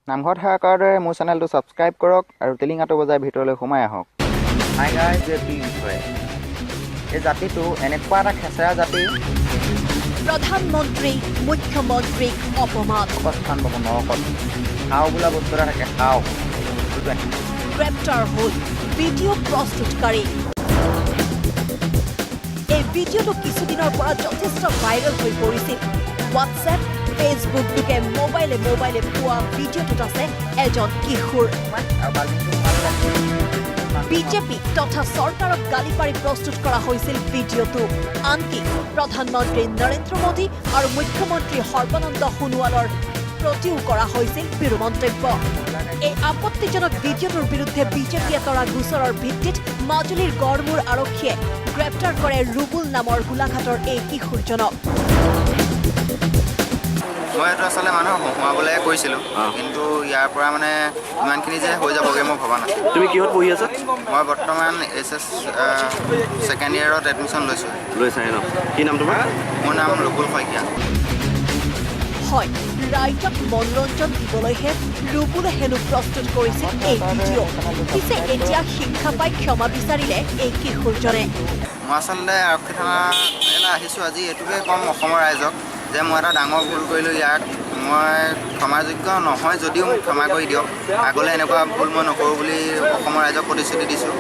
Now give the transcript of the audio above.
নামঘৰত সেৱা কৰাৰ দৰে মোৰ চেনেলটো ছাবস্ক্ৰাইব কৰক আৰু টিলিঙাটো বজাই ভিতৰলৈ সোমাই আহক। হাই গাইজ, জেপি বিষয়ে এই জাতিটো এনেকুৱা এটা খেচেৰা জাতি। প্ৰধানমন্ত্ৰী মুখ্যমন্ত্ৰীক অপমান, স্থান পাব নৰকত খাওঁ বোলা বস্তু এটা থাকে, খাওঁ। গ্ৰেপ্তাৰ হ'ল ভিডিঅ' প্ৰস্তুতকাৰী। এই ভিডিঅ'টো কিছুদিনৰ পৰা যথেষ্ট ভাইৰেল হৈ পৰিছিল। হোৱাটছএপ, ফেচবুক লোকে মোবাইলে পোৱা ভিডিঅ'টোত আছে এজন কিশোৰ। বিজেপি তথা চৰকাৰক গালি পাৰি প্ৰস্তুত কৰা হৈছিল ভিডিঅ'টো। আনকি প্ৰধানমন্ত্ৰী নৰেন্দ্ৰ মোদী আৰু মুখ্যমন্ত্ৰী সৰ্বানন্দ সোণোৱালৰ প্ৰতিও কৰা হৈছিল বিৰূপ মন্তব্য। এই আপত্তিজনক ভিডিঅ'টোৰ বিৰুদ্ধে বিজেপিয়ে তৰা গোচৰৰ ভিত্তিত মাজুলীৰ গড়মূৰ আৰক্ষীয়ে গ্ৰেপ্তাৰ কৰে ৰুবুল নামৰ গোলাঘাটৰ এই কিশোৰজনক। মই এইটো আচলতে মানুহক হহুৱাবলৈ কৰিছিলোঁ, কিন্তু ইয়াৰ পৰা মানে ইমানখিনি যে হৈ যাবগৈ মই ভবা নাছিলোঁ। তুমি কিহত পঢ়ি আছা? মই বৰ্তমান SS ছেকেণ্ড ইয়েৰত এডমিশ্যন লৈছোঁ। লৈছাই ন? কি নাম তোমাৰ? মোৰ নাম ৰুবুল শইকীয়া। হয়, ৰাইজক মনোৰঞ্জন দিবলৈহে ৰুবুলে হেনো প্ৰস্তুত কৰিছিল এই ভিডিঅ'। পিছে এতিয়া শিক্ষা পাই ক্ষমা বিচাৰিলে এই কিশোৰজনে। মই আচলতে আৰক্ষী থানালৈ আহিছোঁ আজি এইটোকে ক'ম অসমৰ ৰাইজক যে মই এটা ডাঙৰ ভুল কৰিলোঁ। ইয়াক মই ক্ষমাযোগ্য নহয় যদিও মোক ক্ষমা কৰি দিয়ক। আগলৈ এনেকুৱা ভুল মই নকৰোঁ বুলি অসমৰ ৰাইজক প্ৰতিশ্ৰুতি দিছোঁ।